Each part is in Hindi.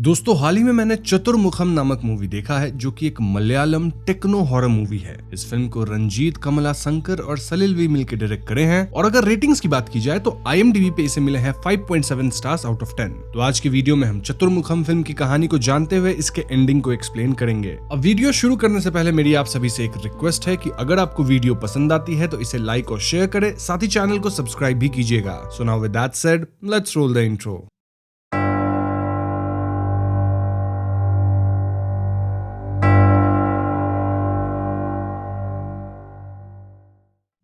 दोस्तों हाल ही में मैंने चतुर्मुखम नामक मूवी देखा है जो कि एक मलयालम टेक्नो हॉरर मूवी है। इस फिल्म को रंजीत, कमला शंकर और सलिल वी मिलकर डायरेक्ट करे हैं और अगर रेटिंग्स की बात की जाए तो IMDb पे इसे मिले हैं 5.7 स्टार्स आउट ऑफ 10। तो आज की वीडियो में हम चतुर्मुखम फिल्म की कहानी को जानते हुए इसके एंडिंग को एक्सप्लेन करेंगे। अब वीडियो शुरू करने से पहले मेरी आप सभी से एक रिक्वेस्ट है कि अगर आपको वीडियो पसंद आती है तो इसे लाइक और शेयर करें, साथ ही चैनल को सब्सक्राइब भी कीजिएगा। So now with that said, let's roll the intro.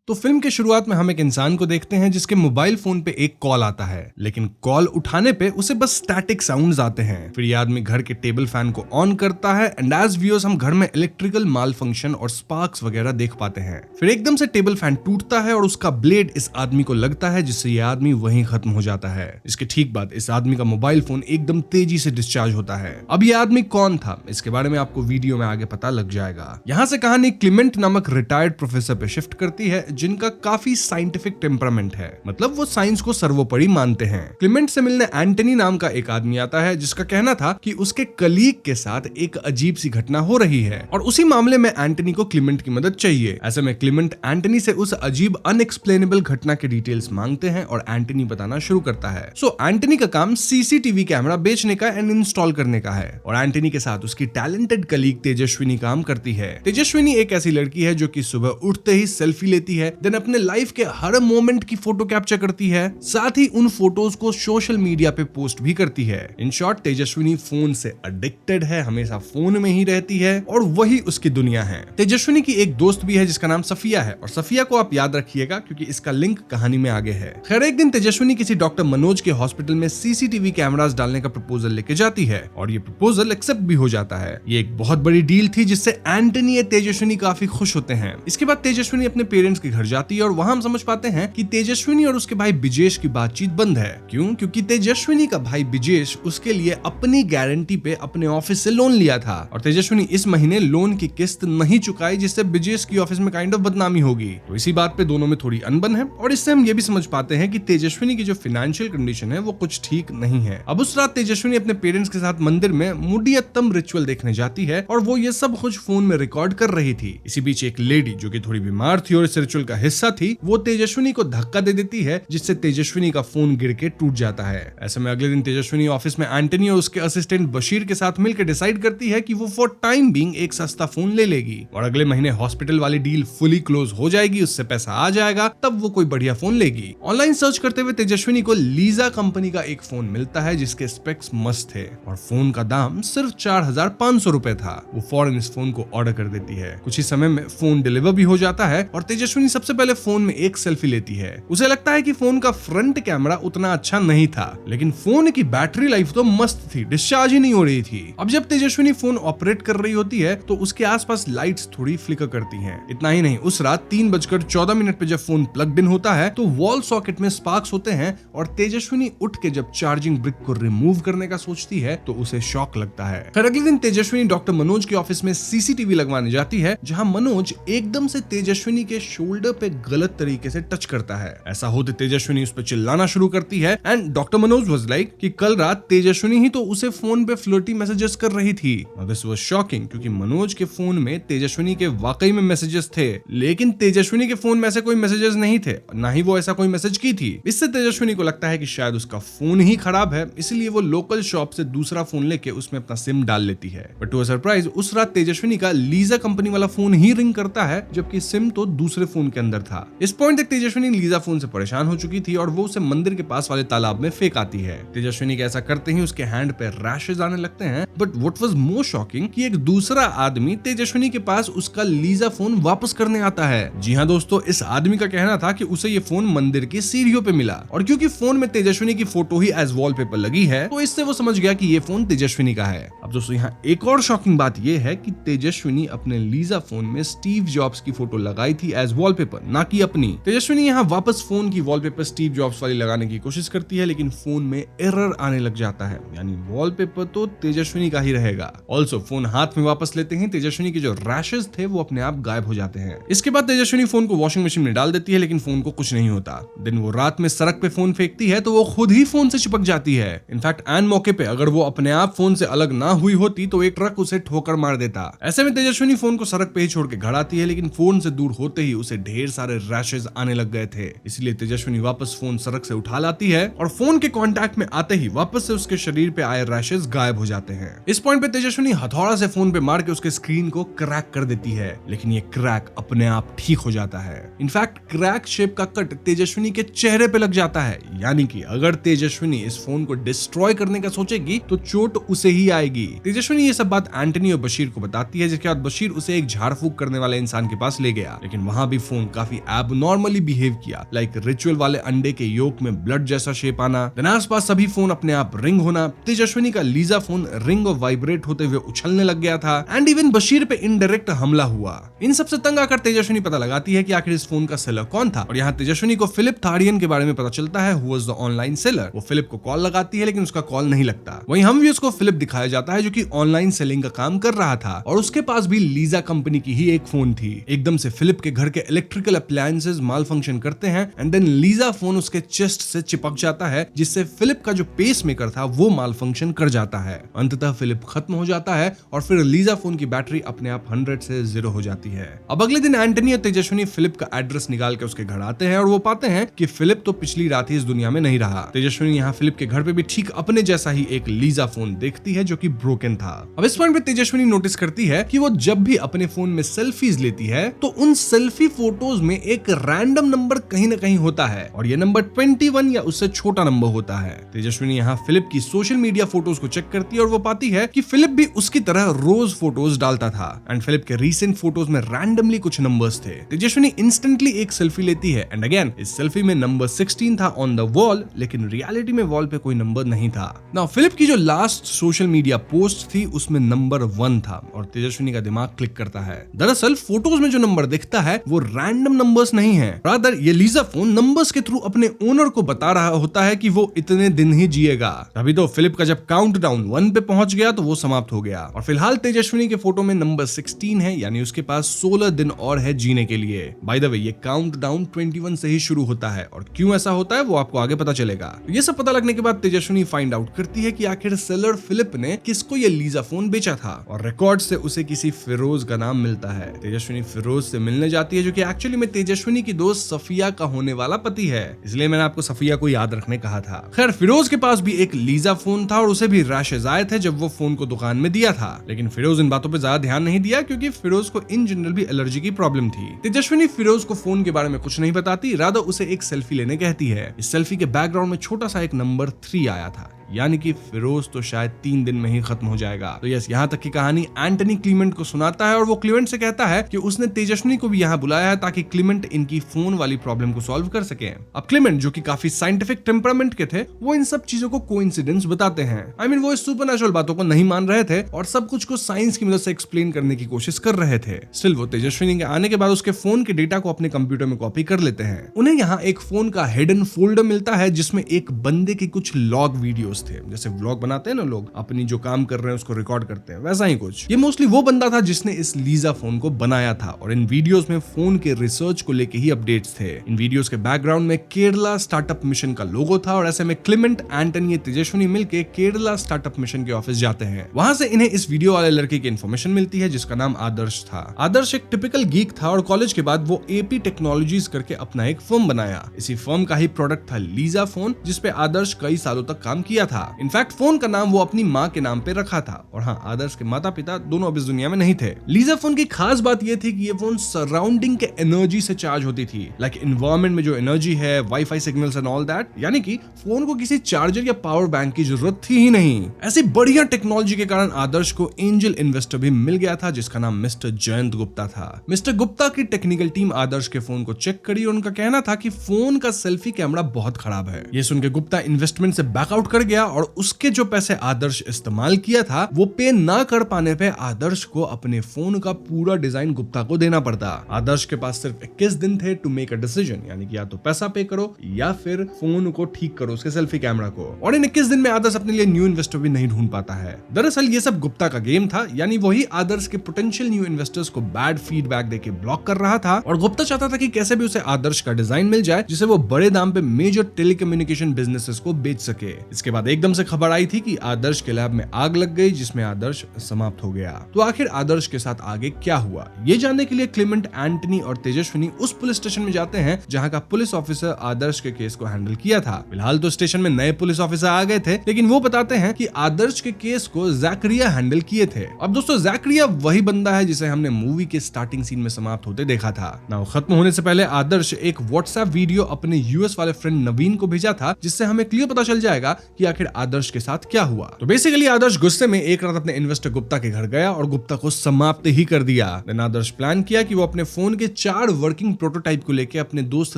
तो फिल्म के शुरुआत में हम एक इंसान को देखते हैं जिसके मोबाइल फोन पे एक कॉल आता है, लेकिन कॉल उठाने पे उसे बस स्टैटिक साउंड्स आते हैं। फिर ये आदमी घर के टेबल फैन को ऑन करता है एंड एज व्यूअर्स हम घर में इलेक्ट्रिकल माल फंक्शन और स्पार्क्स वगैरह देख पाते हैं। फिर एकदम से टेबल फैन टूटता है और उसका ब्लेड इस आदमी को लगता है, जिससे ये आदमी वहीं खत्म हो जाता है। इसके ठीक बाद इस आदमी का मोबाइल फोन एकदम तेजी से डिस्चार्ज होता है। अब ये आदमी कौन था इसके बारे में आपको वीडियो में आगे पता लग जाएगा। यहाँ से कहानी क्लीमेंट नामक रिटायर्ड प्रोफेसर पे शिफ्ट करती है जिनका काफी साइंटिफिक टेम्परामेंट है, मतलब वो साइंस को सर्वोपरि मानते हैं। क्लीमेंट से मिलने एंटनी नाम का एक आदमी आता है जिसका कहना था कि उसके कलीग के साथ एक अजीब सी घटना हो रही है और उसी मामले में एंटनी को क्लीमेंट की मदद चाहिए। ऐसे में क्लीमेंट एंटनी से उस अजीब अनएक्सप्लेनेबल घटना के डिटेल्स मांगते हैं और एंटनी बताना शुरू करता है। सो एंटनी का काम CCTV कैमरा बेचने का एंड इंस्टॉल करने का है और एंटनी के साथ उसकी टैलेंटेड कलीग तेजस्विनी काम करती है। तेजस्विनी एक ऐसी लड़की है जो कि सुबह उठते ही सेल्फी लेती है, देन अपने लाइफ के हर मोमेंट की फोटो कैप्चर करती है, साथ ही उन फोटोज को सोशल मीडिया पे पोस्ट भी करती है। इन शॉर्ट तेजस्विनी फोन से एडिक्टेड है, हमेशा फोन में ही रहती है और वही उसकी दुनिया है। तेजस्विनी की एक दोस्त भी है जिसका नाम सफिया है और सफिया को आप याद रखिएगा क्योंकि इसका लिंक कहानी में आगे है। खैर एक दिन तेजस्विनी किसी डॉक्टर मनोज के हॉस्पिटल में CCTV कैमरास डालने का प्रपोजल लेके जाती है और ये प्रपोजल एक्सेप्ट भी हो जाता है। ये एक बहुत बड़ी डील थी जिससे एंटनी और तेजस्विनी काफी खुश होते हैं। इसके बाद तेजस्विनी अपने पेरेंट्स के घर जाती है और वहां हम समझ पाते हैं कि तेजस्विनी और उसके भाई बिजेश की बातचीत बंद है। क्यों? क्योंकि तेजस्विनी का भाई बिजेश उसके लिए अपनी गारंटी पे अपने ऑफिस से लोन लिया था और तेजस्विनी इस महीने लोन की किस्त नहीं चुकाई, जिससे बिजेश की ऑफिस में काइंड ऑफ बदनामी होगी। तो इसी बात पे दोनों में थोड़ी अनबन है और इससे हम ये भी समझ पाते हैं कि तेजस्विनी की जो फाइनेंशियल कंडीशन है वो कुछ ठीक नहीं है। अब उस रात तेजस्विनी अपने पेरेंट्स के साथ मंदिर में मुडियत्तम रिचुअल देखने जाती है और वो ये सब कुछ फोन में रिकॉर्ड कर रही थी। इसी बीच एक लेडी जो कि थोड़ी बीमार थी और इस रिचुअल का हिस्सा थी, वो तेजस्विनी को धक्का दे देती है जिससे तेजस्विनी का फोन गिर के टूट जाता है। ऐसे में अगले दिन तेजस्विनी ऑफिस में एंटनी और उसके असिस्टेंट बशीर के साथ मिलकर डिसाइड करती है कि वो फॉर टाइम बीइंग एक सस्ता फोन ले लेगी और अगले महीने हॉस्पिटल वाली डील फुली क्लोज हो जाएगी, उससे पैसा आ जाएगा, तब वो कोई बढ़िया फोन लेगी। ऑनलाइन सर्च करते हुए तेजस्विनी को लीजा कंपनी का एक फोन मिलता है जिसके स्पेक्स मस्त थे और फोन का दाम सिर्फ 4,500 रुपए था। वो फौरन इस फोन को ऑर्डर कर देती है। कुछ ही समय में फोन डिलीवर भी हो जाता है और तेजस्विनी सबसे पहले फोन में एक सेल्फी लेती है। उसे लगता है कि फोन का फ्रंट कैमरा उतना अच्छा नहीं था, लेकिन फोन की बैटरी लाइफ तो मस्त थी, डिस्चार्ज ही नहीं हो रही थी। अब जब तेजस्विनी फोन ऑपरेट कर रही होती है तो उसके आसपास लाइट्स थोड़ी फ्लिकर करती हैं। इतना ही नहीं, उस रात 3:14 पे जब फोन प्लग्ड इन होता है तो वॉल सॉकेट में स्पार्क्स होते हैं और तेजस्विनी उठ के जब चार्जिंग ब्रिक को रिमूव करने का सोचती है तो उसे शॉक लगता है। फिर अगले दिन तेजस्विनी डॉक्टर मनोज के ऑफिस में CCTV लगवाने जाती है, जहां मनोज एकदम से तेजस्विनी के शोल्डर पे गलत तरीके से टच करता है। ऐसा होते तेजस्विनी उस पर चिल्लाना शुरू करती है and doctor Manoj was like कि कल रात तेजस्विनी ही तो उसे फोन पे फ्लर्टी मैसेजेस कर रही थी। दिस वाज शॉकिंग क्योंकि मनोज के फोन में तेजस्विनी के वाकई में मैसेजेस थे, लेकिन तेजस्विनी के फोन में ऐसे कोई मैसेजेस नहीं थे, ना ही वो ऐसा कोई मैसेज की थी। इससे तेजस्विनी को लगता है कि शायद उसका फोन ही खराब है, इसलिए वो लोकल शॉप से दूसरा फोन लेके उसमें अपना सिम डाल लेती है। बट टू अ सरप्राइज उस रात तेजस्विनी का लीजा कंपनी वाला फोन ही रिंग करता है, जबकि सिम तो दूसरे फोन के अंदर था। इस पॉइंट तक तेजस्विनी लीजा फोन से परेशान हो चुकी थी और वो उसे मंदिर के पास वाले तालाब में फेंक आती है। तेजस्विनी के ऐसा करते ही उसके हैंड पे रैशेस आने लगते हैं। But what was more shocking कि एक दूसरा आदमी तेजस्विनी के पास उसका लीजा फोन वापस करने आता है। जी हाँ दोस्तों, इस आदमी का कहना था कि उसे ये फोन मंदिर की सीढ़ियों पे मिला और क्योंकि फोन में तेजस्विनी की फोटो ही एज वॉलपेपर लगी है तो इससे वो समझ गया कि ये फोन तेजस्विनी का है। अब दोस्तों यहाँ एक और शॉकिंग बात ये है कि तेजस्विनी अपने लीजा फोन में स्टीव जॉब्स की फोटो लगाई थी एज वॉलपेपर वॉलपेपर, ना कि अपनी। तेजस्विनी यहाँ वापस फोन की वॉलपेपर स्टीव जॉब्स वाली लगाने की कोशिश करती है, लेकिन फोन में एरर आने लग जाता है, यानी वॉलपेपर तो तेजस्विनी का ही रहेगा। ऑल्सो फोन हाथ में वापस लेते हैं, तेजस्विनी के जो रैशेस थे वो अपने आप गायब हो जाते हैं। इसके बाद तेजस्विनी फोन को वॉशिंग मशीन में डाल देती है, लेकिन फोन को कुछ नहीं होता। दिन वो रात में सड़क पे फोन फेंकती है तो वो खुद ही फोन से चिपक जाती है। इनफैक्ट एन मौके पे अगर वो अपने आप फोन से अलग ना हुई होती तो एक ट्रक उसे ठोकर मार देता। ऐसे में तेजस्विनी फोन को सड़क पे ही छोड़ के घर आती है, लेकिन फोन से दूर होते ही उसे ढेर सारे रैशेस आने लग गए थे। इसलिए तेजस्विनी वापस फोन सड़क से उठा लाती है और फोन के कांटेक्ट में आते ही वापस से उसके शरीर पे आए रैशेस गायब हो जाते हैं। इस पॉइंट पे तेजस्विनी हथौड़ा से फोन पे मार के उसके स्क्रीन को क्रैक कर देती है, लेकिन ये क्रैक अपने आप ठीक हो जाता है। इनफैक्ट क्रैक शेप का कट तेजस्विनी के चेहरे पे लग जाता है, यानी कि अगर तेजस्विनी इस फोन को डिस्ट्रॉय करने का सोचेगी तो चोट उसे ही आएगी। तेजस्विनी ये सब बात एंटनी और बशीर को बताती है, जिसके बाद बशीर उसे एक झाड़ फूक करने वाले इंसान के पास ले गया, लेकिन वहां भी फोन काफी एबनॉर्मली बिहेव किया, लाइक रिचुअल वाले अंडे के योक में ब्लड जैसा शेप आना, देन आसपास सभी फोन अपने आप रिंग होना, तेजस्विनी का लीजा फोन रिंग और वाइब्रेट होते हुए उछलने लग गया था, एंड इवन बशीर पे इनडायरेक्ट हमला हुआ। इन सबसे तंग आकर तेजस्विनी पता लगाती है कि आखिर इस फोन का सेलर कौन था, और यहाँ तेजस्विनी को फिलिप थारियन के बारे में पता चलता है, who was the online seller. वो फिलिप को कॉल लगाती है, लेकिन उसका कॉल नहीं लगता। वहीं हम भी उसको फिलिप दिखाया जाता है, जो कि ऑनलाइन सेलिंग का काम कर रहा था, और उसके पास भी लीजा कंपनी की ही एक फोन थी। एकदम से फिलिप के घर के इलेक्ट्रिकल अप्लायंसेस माल फंक्शन करते हैं, एंड देन लीजा फोन उसके चेस्ट से चिपक जाता है, जिससे फिलिप का जो पेस मेकर था वो माल फंक्शन कर जाता है। अंततः फिलिप खत्म हो जाता है और फिर लीजा फोन की बैटरी अपने आप 100 से 0 हो जाती है। अब अगले दिन एंटनी और तेजस्विनी फिलिप का एड्रेस निकाल के उसके घर आते हैं, और वो पाते हैं कि फिलिप तो पिछली रात ही इस दुनिया में नहीं रहा। तेजस्विनी यहाँ फिलिप के घर पे भी ठीक अपने जैसा ही एक लीजा फोन देखती है, जो कि ब्रोकन था। अब इस पॉइंट पे तेजस्विनी नोटिस करती है कि वो जब भी अपने फोन में सेल्फीज लेती है तो उन सेल्फी फोटोज में एक रैंडम नंबर कहीं ना कहीं होता है, और ये नंबर 21 या उससे छोटा नंबर होता है। तेजस्विनी यहाँ फिलिप की सोशल मीडिया फोटोज को चेक करती है और वो पाती है कि फिलिप भी उसकी तरह रोज फोटोज डालता था, एंड फिलिप के रीसेंट फोटोज में रैंडमली कुछ नंबर्स थे। तेजस्विनी इंस्टेंटली एक सेल्फी लेती है, एंड अगेन इस सेल्फी में नंबर 16 था ऑन द वॉल, लेकिन रियलिटी में वॉल पे कोई नंबर नहीं था। नाउ फिलिप की जो लास्ट सोशल मीडिया पोस्ट थी उसमें नंबर 1 था, और तेजस्विनी का दिमाग क्लिक करता है। दरअसल फोटोज में जो नंबर दिखता है वो रैंडम नंबर्स नहीं है, रादर ये लीजा फोन नंबर्स के थ्रू अपने ओनर को बता रहा होता है कि वो इतने दिन ही जिएगा। तभी तो फिलिप का जब काउंटडाउन 1 पे पहुंच गया तो वो समाप्त हो गया, और फिलहाल तेजस्विनी के फोटो में नंबर 16 है, यानी उसके पास 16 दिन और है जीने के लिए। बाय द वे ये काउंटडाउन 21 से ही शुरू होता है, और क्यों ऐसा होता है वो आपको आगे पता चलेगा। ये सब पता लगने के बाद तेजस्विनी फाइंड आउट करती है कि आखिर सेलर फिलिप ने किसको ये लीजा फोन बेचा था, और रिकॉर्ड से उसे किसी फिरोज का नाम मिलता है। तेजस्विनी फिरोज से मिलने जाती है, जो कि एक्चुअली में तेजस्विनी की दोस्त सफिया का होने वाला पति है, इसलिए मैंने आपको सफिया को याद रखने कहा था। खैर फिरोज के पास भी एक लीजा फोन था, और उसे भी रैशेज आए थे जब वो फोन को दुकान में दिया था, लेकिन फिरोज इन बातों पे ज्यादा ध्यान नहीं दिया, क्योंकि फिरोज को इन जनरल भी एलर्जी की प्रॉब्लम थी। तेजस्विनी फिरोज को फोन के बारे में कुछ नहीं बताती, रादर उसे एक सेल्फी लेने कहती है। इस सेल्फी के बैकग्राउंड में छोटा सा एक नंबर 3 आया था, यानी कि फिरोज तो शायद 3 दिन में ही खत्म हो जाएगा। तो यस, यहाँ तक की कहानी एंटनी क्लीमेंट को सुनाता है, और वो क्लीमेंट से कहता है कि उसने तेजस्विनी को भी यहाँ बुलाया है ताकि क्लीमेंट इनकी फोन वाली प्रॉब्लम को सॉल्व कर सके। अब क्लीमेंट, जो कि काफी साइंटिफिक टेम्परामेंट के थे, वो इन सब चीजों को कोइंसिडेंस बताते हैं। आई मीन वो इस सुपरनैचुरल बातों को नहीं मान रहे थे और सब कुछ को साइंस की मदद से एक्सप्लेन करने की कोशिश कर रहे थे। स्टिल वो तेजस्विनी के आने के बाद उसके फोन के डेटा को अपने कंप्यूटर में कॉपी कर लेते हैं। उन्हें यहाँ एक फोन का हिडन फोल्डर मिलता है, जिसमें एक बंदे के कुछ लॉग वीडियोस थे, जैसे व्लॉग बनाते हैं ना लोग, अपनी जो काम कर रहे हैं उसको रिकॉर्ड करते हैं, वैसा ही कुछ। ये मोस्टली वो बंदा था जिसने इस लीजा फोन को बनाया था, और इन वीडियोस में फोन के रिसर्च को लेके ही अपडेट्स थे। इन वीडियोस के बैकग्राउंड में केरला स्टार्टअप मिशन का लोगो था, और ऐसे में क्लीमेंट, एंटनी, तेजस्विनी मिलके केरला स्टार्टअप मिशन के ऑफिस जाते हैं। वहां से इन्हें इस वीडियो वाले लड़के की इन्फॉर्मेशन मिलती है, जिसका नाम आदर्श था। आदर्श एक टिपिकल गीक था, और कॉलेज के बाद वो एपी टेक्नोलॉजीज करके अपना एक फर्म बनाया। इसी फर्म का ही प्रोडक्ट था लीजा फोन, जिसपे आदर्श कई सालों तक काम किया था। इनफैक्ट फोन का नाम वो अपनी माँ के नाम पे रखा था, और हाँ, आदर्श के माता पिता दोनों अब इस दुनिया में नहीं थे। लीजा फोन की खास बात ये थी कि ये फोन सराउंडिंग के एनर्जी से चार्ज होती थी, लाइक एनवायरनमेंट में जो एनर्जी है, wifi signals and all that, यानी कि फोन को किसी चार्जर या पावर बैंक की जरूरत थी ही नहीं। ऐसी बढ़िया टेक्नोलॉजी के कारण आदर्श को एंजल इन्वेस्टर भी मिल गया था, जिसका नाम मिस्टर जयंत गुप्ता था। मिस्टर गुप्ता की टेक्निकल टीम आदर्श के फोन को चेक करी, और उनका कहना था कि फोन का सेल्फी कैमरा बहुत खराब है। ये सुनकर गुप्ता इन्वेस्टमेंट से बैकआउट कर गया, गया और उसके जो पैसे आदर्श इस्तेमाल किया था वो पे ना कर पाने पे आदर्श को अपने फोन का पूरा डिजाइन गुप्ता को देना पड़ता। आदर्श के पास सिर्फ 21 दिन थे टू मेक अ डिसीजन, यानी कि या तो पैसा पे करो या फिर फोन को ठीक करो, उसके सेल्फी कैमरा को। और इन 21 दिन में आदर्श अपने लिए न्यू इन्वेस्टर भी नहीं ढूंढ पाता है। दरअसल ये सब गुप्ता का गेम था, यानी वही आदर्श के पोटेंशियल न्यू इन्वेस्टर्स को बैड फीडबैक देके ब्लॉक कर रहा था और गुप्ता चाहता था कि कैसे भी उसे आदर्श का डिजाइन मिल जाए जिसे वो बड़े दाम पे मेजर टेलीकम्युनिकेशन बिजनेसेस को बेच सके। इसके बाद एकदम से खबर आई थी कि आदर्श के लैब में आग लग गई जिसमें आदर्श समाप्त हो गया। तो आखिर आदर्श के साथ आगे क्या हुआ, ये जानने के लिए क्लेमेंट, एंटनी और तेजस्विनी उस पुलिस स्टेशन में जाते हैं जहां का पुलिस ऑफिसर आदर्श के केस को हैंडल किया था। फिलहाल तो स्टेशन में नए पुलिस ऑफिसर आ गए थे, लेकिन वो बताते हैं कि आदर्श के केस को जैकरिया हैंडल किए थे। अब दोस्तों जैकरिया वही बंदा है जिसे हमने मूवी के स्टार्टिंग सीन में समाप्त होते देखा था ना। खत्म होने से पहले आदर्श एक व्हाट्सएप वीडियो अपने यूएस वाले फ्रेंड नवीन को भेजा था जिससे हमें क्लियर पता चल जाएगा कि आखिर आदर्श के साथ क्या हुआ। तो बेसिकली आदर्श गुस्से में एक रात अपने इन्वेस्टर गुप्ता के घर गया और गुप्ता को समाप्त ही कर दिया। देन आदर्श प्लान किया कि वो अपने फोन के 4 वर्किंग प्रोटोटाइप को लेकर अपने दोस्त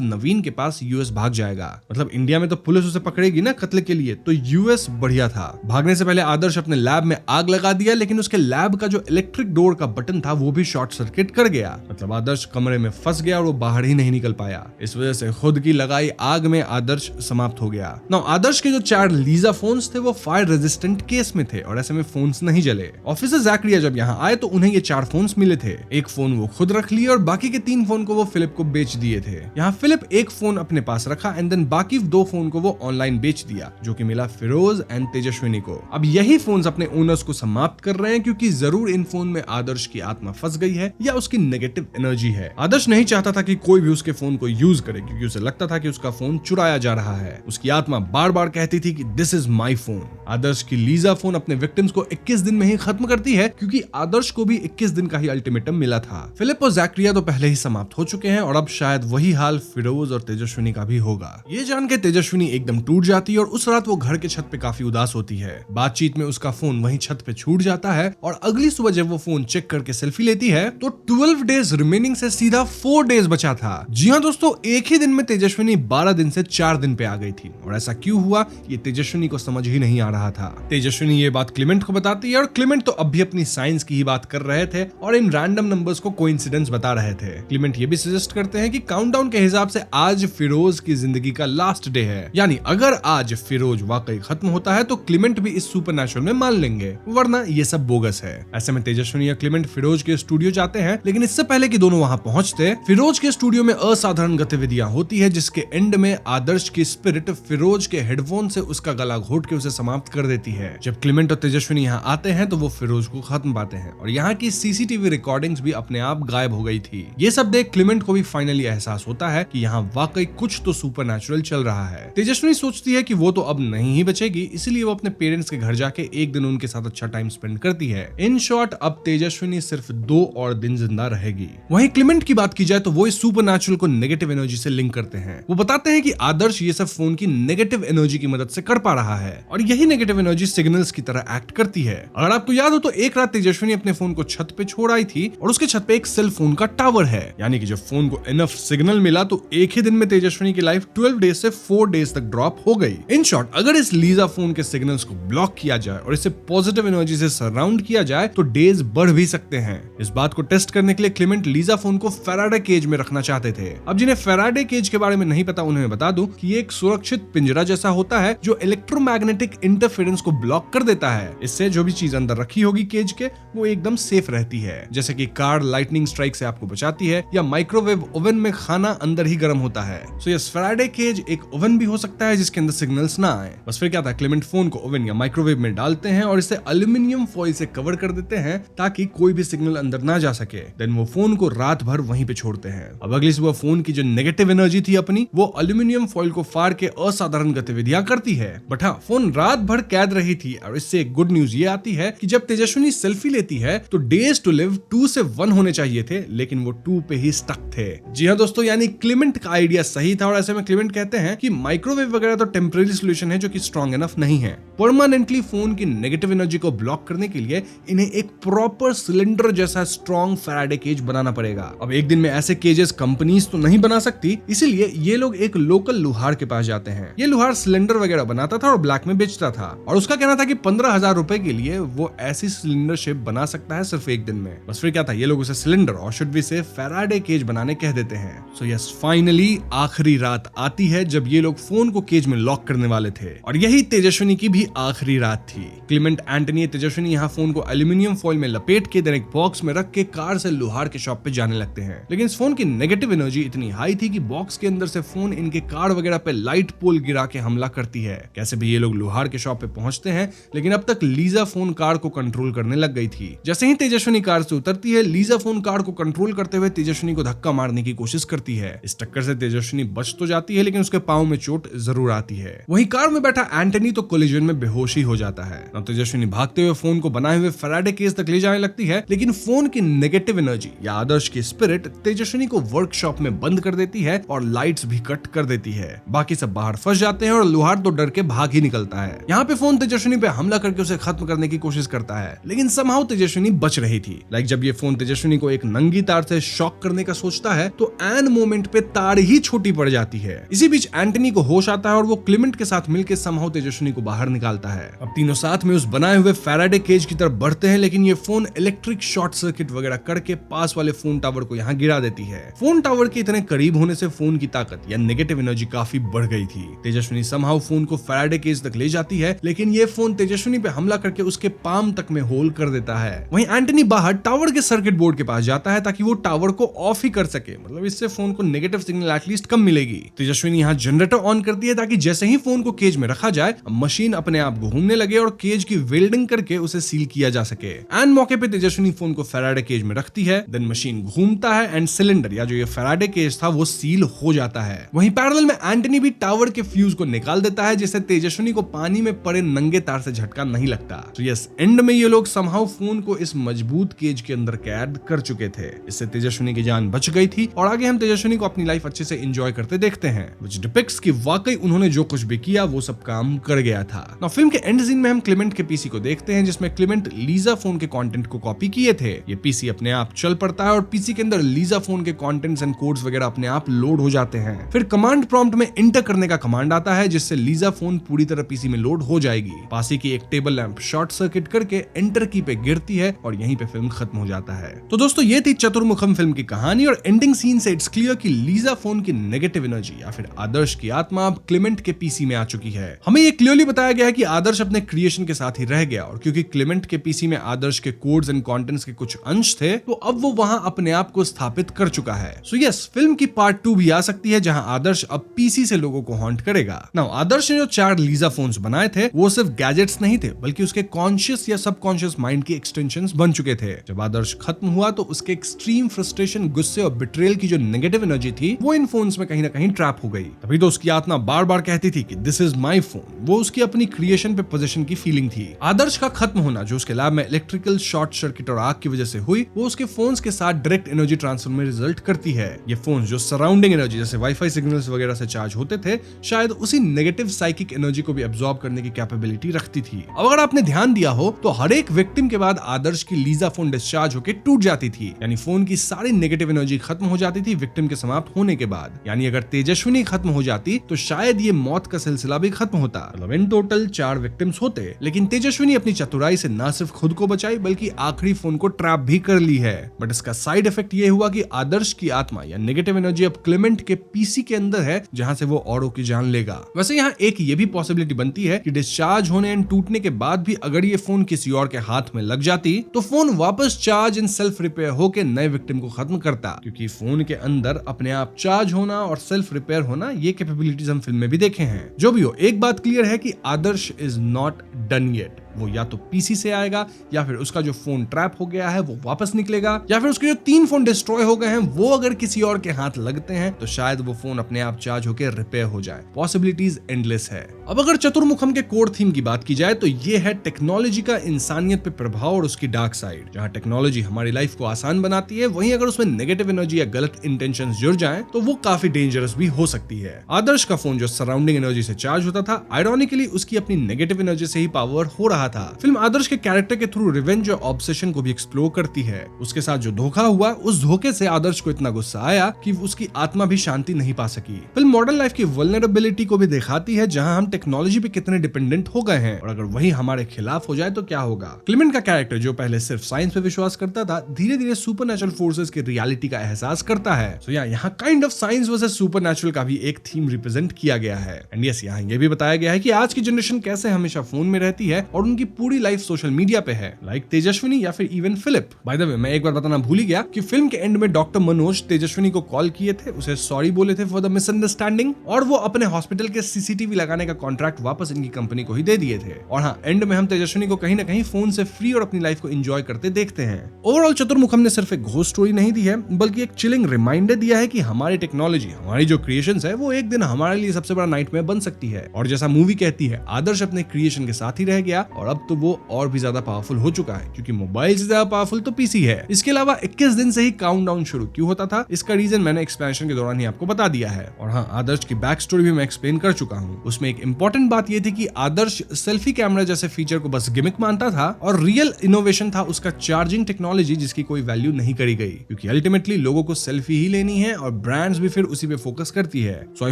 नवीन के पास यूएस भाग जाएगा। मतलब इंडिया में तो पुलिस उसे पकड़ेगी ना कत्ल के लिए, तो यूएस बढ़िया था। भागने से पहले आदर्श अपने लैब में आग लगा दिया, लेकिन उसके लैब का जो इलेक्ट्रिक डोर का बटन था वो भी शॉर्ट सर्किट कर गया। मतलब आदर्श कमरे में फंस गया और वो बाहर ही नहीं निकल पाया। इस वजह से खुद की लगाई आग में आदर्श समाप्त हो गया। नाउ आदर्श के जो 4 लीजा फोन्स थे वो फायर रेजिस्टेंट केस में थे और ऐसे में फोन्स नहीं जले। ऑफिसर जैकरिया जब यहाँ आए तो उन्हें ये 4 फोन्स मिले थे। एक फोन वो खुद रख लिए और बाकी के 3 फोन को वो फिलिप को बेच दिए थे। यहाँ फिलिप एक फोन अपने पास रखा एंड देन बाकी 2 फोन को वो ऑनलाइन बेच दिया, जो कि मिला फिरोज एंड तेजस्विनी को। अब यही फोन्स अपने ओनर्स को समाप्त कर रहे हैं क्योंकि जरूर इन फोन में आदर्श की आत्मा फंस गई है या उसकी नेगेटिव एनर्जी है। आदर्श नहीं चाहता था कि कोई भी उसके फोन को यूज करे क्योंकि उसे लगता था कि उसका फोन चुराया जा रहा है। उसकी आत्मा बार बार कहती थी कि दिस इज माई फोन। आदर्श की लीजा फोन अपने विक्टिम्स को 21 दिन में ही खत्म करती है क्योंकि आदर्श को भी 21 दिन का ही अल्टीमेटम मिला था। फिलिप और जैकरिया तो पहले ही समाप्त हो चुके हैं और अब शायद वही हाल फिरोज और तेजस्विनी का भी होगा। ये जान के तेजस्विनी एकदम टूट जाती है और उस रात वो घर के छत पे काफी उदास होती है। बातचीत में उसका फोन वहीं छत पे छूट जाता है और अगली सुबह जब वो फोन चेक करके सेल्फी लेती है तो 12 डेज रिमेनिंग से सीधा 4 डेज बचा था। जी हाँ दोस्तों, एक ही दिन में तेजस्विनी 12 दिन से 4 दिन पे आ गई थी और ऐसा क्यों हुआ ये तेजस्विनी को समझ ही नहीं आ रहा था। तेजस्विनी ये बात क्लेमेंट को बताती है और क्लेमेंट तो अब भी अपनी साइंस की ही बात कर रहे थे और इन रैंडम नंबर्स को कोइंसिडेंस बता रहे थे। क्लेमेंट ये भी सजेस्ट करते हैं कि काउंटडाउन के हिसाब से आज फिरोज की जिंदगी का लास्ट डे है, यानी अगर आज फिरोज वाकई खत्म होता है तो क्लेमेंट भी इस सुपरनैचुरल में मान लेंगे, वरना ये सब बोगस है। ऐसे में तेजस्विनी या क्लेमेंट फिरोज के स्टूडियो जाते हैं, लेकिन इससे पहले कि दोनों वहां पहुंचते फिरोज के स्टूडियो में असाधारण गतिविधियां होती है जिसके एंड में आदर्श की स्पिरिट फिरोज के हेडफोन से उसका गला घोट के उसे समाप्त कर देती है। जब क्लेमेंट और तेजस्विनी यहाँ आते हैं तो वो फिरोज को खत्म पाते हैं और यहाँ की सीसीटीवी रिकॉर्डिंग्स भी अपने आप गायब हो गई थी। ये सब देख क्लेमेंट को भी फाइनली एहसास होता है कि यहाँ वाकई कुछ तो सुपरनैचुरल चल रहा है। तेजस्विनी सोचती है कि वो तो अब नहीं ही बचेगी, इसलिए वो अपने पेरेंट्स के घर जाके एक दिन उनके साथ अच्छा टाइम स्पेंड करती है। इन शॉर्ट अब तेजस्विनी सिर्फ 2 और दिन जिंदा रहेगी। वहीं क्लेमेंट की बात की जाए तो वो इस सुपरनैचुरल को नेगेटिव एनर्जी से लिंक करते हैं। वो बताते हैं कि आदर्श ये सब फोन की नेगेटिव एनर्जी की मदद से कर पा रहा है और यही नेगेटिव एनर्जी सिग्नल्स की तरह एक्ट करती है। अगर आपको याद हो तो एक रात तेजस्विनी अपने फोन को छत पे छोड़ आई थी और उसके छत पे एक सेल फोन का टावर है, यानी कि जब फोन को इनफ सिग्नल मिला तो एक ही दिन में तेजस्विनी की लाइफ 12 डेज से 4 डेज तक ड्रॉप हो गई। इन शॉर्ट, अगर इस लीजा फोन के सिग्नल्स को ब्लॉक किया जाए और इसे पॉजिटिव एनर्जी से सराउंड किया जाए तो डेज बढ़ भी सकते हैं। इस बात को टेस्ट करने के लिए क्लेमेंट लीजा फोन को फैराडे केज में रखना चाहते थे। अब जिन्हें फैराडे केज के बारे में नहीं पता उन्हें बता दूं कि ये एक सुरक्षित पिंजरा जैसा होता है जो इलेक्ट्रोमैग्नेटिक इंटरफेरेंस को ब्लॉक कर देता है। इससे जो भी चीज अंदर रखी होगी केज के वो एकदम सेफ रहती है, जैसे कि कार लाइटनिंग स्ट्राइक से आपको बचाती है या माइक्रोवेव ओवन में खाना अंदर ही गर्म होता है। सो यस, फैराडे केज एक ओवन भी हो सकता है जिसके अंदर सिग्नल्स ना आए। बस फिर क्या था, क्लेमेंट फोन को ओवन या माइक्रोवेव में डालते हैं और इसे एल्यूमिनियम फॉइल से कवर कर देते हैं ताकि कोई भी सिग्नल अंदर ना जा सके। देन वो फोन को रात भर वहीं पे छोड़ते हैं। अब अगली सुबह फोन की जो नेगेटिव एनर्जी थी अपनी वो एल्यूमिनियम फॉइल को फाड़ के असाधारण गतिविधियां करती है। बट हाँ, फोन रात भर कैद रही थी और इससे एक गुड न्यूज ये आती है कि जब तेजस्विनी सेल्फी लेती है तो डेज टू लिव 2 से 1 होने चाहिए थे, लेकिन वो 2 पे ही स्टक थे। जी हाँ दोस्तों, यानी क्लेमेंट का आइडिया सही था और ऐसे में क्लेमेंट कहते हैं कि माइक्रोवेव वगैरह तो टेम्परेरी सोल्यूशन है जो कि स्ट्रॉन्ग इनफ नहीं है। परमानेंटली फोन की नेगेटिव एनर्जी को ब्लॉक करने के लिए इन्हें एक प्रॉपर सिलेंडर जैसा स्ट्रॉन्ग फैराडे केज बनाना पड़ेगा। अब एक दिन में ऐसे केजेस कंपनीज तो नहीं बना सकती, इसीलिए ये लोग एक लोकल लुहार के पास जाते हैं। ये लुहार सिलेंडर वगैरह बनाता था था और ब्लैक में बेचता था। और उसका कहना था कि 15,000 रुपए के लिए वो ऐसी सिलेंडर शेप बना सकता है सिर्फ एक दिन में। बस फिर क्या था, ये लोग उसे सिलेंडर और शुड भी से फैराडे केज बनाने कह देते हैं। सो यस, फाइनली आखिरी रात आती है जब ये लोग फोन को केज में लॉक करने वाले थे, और यही तेजस्विनी की भी आखिरी रात थी। क्लेमेंट, एंटनी, तेजस्विनी यहाँ फोन को एल्यूमिनियम फॉइल में लपेट के देन एक बॉक्स में रख के कार से लोहार के शॉप पे जाने लगते हैं। लेकिन इस फोन की नेगेटिव एनर्जी इतनी हाई थी कि बॉक्स के अंदर से फोन इनके कार वगैरह पे लाइट पोल गिरा के हमला करती है। कैसे भी ये लोग लोहार के शॉप पे पहुंचते हैं, लेकिन अब तक लीजा फोन कार को कंट्रोल करने लग गई थी। जैसे ही तेजस्विनी कार से उतरती है, लीजा फोन कार को कंट्रोल करते हुए तेजस्विनी को धक्का मारने की कोशिश करती है। इस टक्कर से तेजस्विनी बच तो जाती है, लेकिन उसके पांव में चोट जरूर आती है। वहीं कार में बैठा एंटनी तो कोलिजन में बेहोशी हो जाता है। तेजस्विनी भागते हुए फोन को बनाए हुए फैराडे केज तक ले जाने लगती है, लेकिन फोन की नेगेटिव एनर्जी या आदर्श की स्पिरिट तेजस्विनी को वर्कशॉप में बंद कर देती है और लाइट्स भी कट कर देती है। बाकी सब बाहर फंस जाते हैं और लोहार तो डर के भाग ही निकलता है। यहाँ पे फोन तेजस्विनी पे हमला करके उसे खत्म करने की कोशिश करता है, लेकिन समहाउ तेजस्विनी बच रही थी। जब ये फोन तेजस्विनी को एक नंगी तार से शॉक करने का सोचता है तो एन मोमेंट पे तार ही छोटी पड़ जाती है। इसी बीच एंटनी को होश आता है और वो क्लेमेंट के साथ मिलकर समहाउ तेजस्विनी को बाहर निकालता है। अब तीनों साथ में उस बनाए हुए फैराडे केज की तरफ बढ़ते हैं, लेकिन ये फोन इलेक्ट्रिक शॉर्ट सर्किट वगैरह करके पास वाले फोन टावर को यहाँ गिरा देती है। फोन टावर के इतने करीब होने से फोन की ताकत या नेगेटिव एनर्जी काफी बढ़ गई थी। तेजस्विनी समहाउ फोन को फैराडे केज तक ले जाती है, लेकिन ये फोन तेजस्विनी पे हमला करके उसके पाम तक में होल कर देता है। वहीं एंटनी बाहर टावर के सर्किट बोर्ड के पास जाता है ताकि वो टावर को ऑफ ही कर सके, मतलब इससे फोन को नेगेटिव सिग्नल एटलीस्ट कम मिलेगी। तेजस्विनी यहाँ जनरेटर ऑन करती है ताकि जैसे ही फोन को केज में रखा जाए, मशीन अपने आप घूमने लगे और केज की वेल्डिंग करके उसे सील किया जा सके। एंड मौके पे तेजस्विनी फोन को फैराडे केज में रखती है, देन मशीन घूमता है एंड सिलेंडर या जो ये फैराडे केज था वो सील हो जाता है। वहीं पैरेलल में एंटनी भी टावर के फ्यूज को निकाल देता है, जिससे तेजस्विनी को पानी में पड़े नंगे तार से झटका नहीं लगता। तो यस, एंड में ये लोग समहाउ फोन को इस मजबूत केज के अंदर कैद कर चुके थे। इससे तेजस्विनी की जान बच गई थी और आगे हम तेजस्विनी को अपनी लाइफ अच्छे से एंजॉय करते देखते हैं, which depicts कि वाकई उन्होंने जो कुछ भी किया वो सब काम कर गया था। Now, फिल्म के एंड सीन में हम क्लेमेंट के पीसी को देखते हैं, जिसमें क्लेमेंट लीजा फोन के कंटेंट को कॉपी किए थे। ये पीसी अपने आप चल पड़ता है और पीसी के अंदर लीजा फोन के कंटेंट्स एंड कोड्स वगैरह अपने आप लोड हो जाते हैं। फिर कमांड प्रॉम्प्ट में इंटर करने का कमांड आता है, जिससे लीजा फोन पूरी तरह पीसी में लोड हो जाएगी। पास ही की एक टेबल लैंप शॉर्ट सर्किट करके एंटर की पे गिरती है और यहीं पे फिल्म खत्म हो जाता है। तो दोस्तों, ये थी चतुर्मुखम फिल्म की कहानी और एंडिंग सीन से इट्स क्लियर कि लीजा फोन की नेगेटिव एनर्जी या फिर आदर्श की आत्मा अब क्लेमेंट के पीसी में आ चुकी है। हमें ये क्लियरली बताया गया है कि आदर्श अपने क्रिएशन के साथ ही रह गया, और क्योंकि क्लेमेंट के पीसी में आदर्श के कोड्स एंड कंटेंट्स के कुछ अंश थे, तो अब वो वहां अपने आप को स्थापित कर चुका है। सो यस, फिल्म की पार्ट 2 भी आ सकती है, जहां आदर्श अब पीसी से लोगों को हॉन्ट करेगा। नाउ, आदर्श ने जो 4 लीजा फोन्स बनाए थे वो सिर्फ गैजेट्स नहीं थे, बल्कि उसके कॉन्शियस या सबकॉन्शियस माइंड की एक्सटेंशंस बन चुके थे। जब आदर्श खत्म हुआ तो उसके एक्सट्रीम फ्रस्ट्रेशन, गुस्से और बिट्रेयल की जो नेगेटिव एनर्जी थी वो इन फोन्स में कहीं ना कहीं ट्रैप हो गई। तभी तो उसकी आत्मा बार बार कहती थी कि दिस इज माई फोन। वो उसकी अपनी क्रिएशन पे पोजीशन की फीलिंग थी। आदर्श का खत्म होना, जो उसके लैब में इलेक्ट्रिकल शॉर्ट सर्किट और आग की वजह से हुई, वो उसके फोन्स के साथ डायरेक्ट एनर्जी ट्रांसफर में रिजल्ट करती है। ये फोन्स जो सराउंडिंग एनर्जी जैसे वाईफाई सिग्नल्स वगैरह से चार्ज होते थे, शायद उसी नेगेटिव साइकिक एनर्जी को भी एब्जॉर्ब करने की कैपेबिलिटी रखती थी। अब अगर आपने ध्यान दिया हो तो हर एक विक्टिम के बाद आदर्श की लीजा फोन डिस्चार्ज होकर टूट जाती थी, यानी फोन की सारी नेगेटिव एनर्जी खत्म हो जाती थी विक्टिम के समाप्त होने के बाद। यानी अगर तेजस्विनी खत्म हो जाती तो शायद ये मौत का सिलसिला भी खत्म होता। मतलब इन टोटल 4 विक्टिम्स होते, लेकिन तेजस्विनी अपनी चतुराई से ना सिर्फ खुद को बचाई बल्कि आखिरी फोन को ट्रैप भी कर ली है। बट इसका साइड इफेक्ट ये हुआ कि आदर्श की आत्मा या नेगेटिव एनर्जी अब क्लेमेंट के पीसी के अंदर है, जहां से वो औरों की जान लेगा। वैसे यहाँ एक ये भी पॉसिबिलिटी बनती है कि डिस्चार्ज होने एंड टूटने के बाद भी अगर ये फोन किसी और के हाथ में लग जाती तो फोन वापस चार्ज एंड सेल्फ रिपेयर होकर नए विक्टिम को खत्म करता, क्योंकि फोन के अंदर अपने आप चार्ज होना और सेल्फ रिपेयर होना ये कैपेबिलिटीज हम फिल्म में भी देखे हैं। जो भी हो, एक बात क्लियर है कि आदर्श इज नॉट डन येट। वो या तो पीसी से आएगा, या फिर उसका जो फोन ट्रैप हो गया है वो वापस निकलेगा, या फिर उसके जो 3 फोन डिस्ट्रॉय हो गए हैं वो अगर किसी और के हाथ लगते हैं तो शायद वो फोन अपने आप चार्ज होकर रिपेयर हो जाए। पॉसिबिलिटीज एंडलेस है। अब अगर चतुर्मुखम के कोर थीम की बात की जाए तो ये है टेक्नोलॉजी का इंसानियत पे प्रभाव और उसकी डार्क साइड। जहां टेक्नोलॉजी हमारी लाइफ को आसान बनाती है, वहीं अगर उसमें नेगेटिव एनर्जी या गलत इंटेंशंस जुड़ जाएं तो वो काफी डेंजरस भी हो सकती है। आदर्श का फोन जो सराउंडिंग एनर्जी से चार्ज होता था, आयरॉनिकली उसकी अपनी नेगेटिव एनर्जी से ही पावर हो रहा रहा था। फिल्म आदर्श के कैरेक्टर के थ्रू रिवेंज और ऑब्सेशन को भी एक्सप्लोर करती है। उसके साथ जो धोखा हुआ, उस धोखे से आदर्श को इतना गुस्सा आया कि उसकी आत्मा भी शांति नहीं पा सकी। फिल्म मॉडर्न लाइफ की वल्नरेबिलिटी को भी दिखाती है, जहां हम टेक्नोलॉजी पे कितने डिपेंडेंट हो गए हैं और अगर वही हमारे खिलाफ हो जाए तो क्या होगा। क्लेमेंट का कैरेक्टर, जो पहले सिर्फ साइंस पे विश्वास करता था, धीरे धीरे सुपरनैचुरल फोर्सेस की रियलिटी का एहसास करता है। तो यहाँ kind of science versus supernatural का भी एक थीम रिप्रेजेंट किया गया है। एंड यस, यहाँ ये भी बताया गया है कि आज की जनरेशन कैसे हमेशा फोन में रहती है और उनकी पूरी लाइफ सोशल मीडिया पे है, लाइक तेजस्विनी या फिर even Philip. By the way, मैं एक बार बताना भूल ही गया कि फिल्म के एंड में डॉक्टर मनोज तेजस्विनी को कॉल किए थे, उसे सॉरी बोले थे फॉर द मिसअंडरस्टैंडिंग, और वो अपने हॉस्पिटल के सीसीटीवी लगाने का कॉन्ट्रैक्ट वापस इनकी कंपनी को ही दे दिए थे। और हाँ, एंड में हम तेजस्विनी को कहीं ना कहीं फोन से फ्री और अपनी लाइफ को एंजॉय करते देखते हैं। ओवरऑल चतुर्मुखम ने सिर्फ एक घोस्ट स्टोरी नहीं दी है, बल्कि एक चिलिंग रिमाइंडर दिया है कि हमारी टेक्नोलॉजी, हमारी जो क्रिएशंस है, वो एक दिन हमारे लिए सबसे बड़ा नाइटमेयर बन सकती है। और जैसा मूवी कहती है, आदर्श अपने क्रिएशन के साथ ही रह गया और अब तो वो और भी ज्यादा पावरफुल हो चुका है, क्योंकि मोबाइल से ज्यादा पावरफुल तो पीसी है। इसके अलावा 21 दिन से ही काउंटडाउन शुरू क्यों होता था, इसका रीजन मैंने एक्सप्लेनेशन के दौरान ही आपको बता दिया है। और हाँ, आदर्श की बैक स्टोरी भी मैं एक्सप्लेन कर चुका हूँ। उसमें एक इंपॉर्टेंट बात ये थी कि आदर्श सेल्फी कैमरा जैसे फीचर को बस गिमिक मानता था और रियल इनोवेशन था उसका चार्जिंग टेक्नोलॉजी, जिसकी कोई वैल्यू नहीं करी गई, क्योंकि अल्टीमेटली लोगों को सेल्फी ही लेनी है और ब्रांड्स भी फिर उसी पे फोकस करती है। सो आई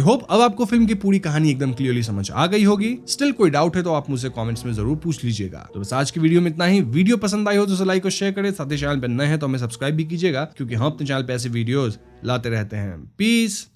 होप अब आपको फिल्म की पूरी कहानी एकदम क्लियरली समझ आ गई होगी। स्टिल कोई डाउट है तो आप मुझसे कमेंट्स में जरूर पूछ लीजिएगा। तो बस आज की वीडियो में इतना ही। वीडियो पसंद आई हो तो लाइक और शेयर करें, साथ ही चैनल पर नए हैं तो हमें सब्सक्राइब भी कीजिएगा, क्योंकि हम अपने चैनल पे ऐसे वीडियोस लाते रहते हैं। पीस।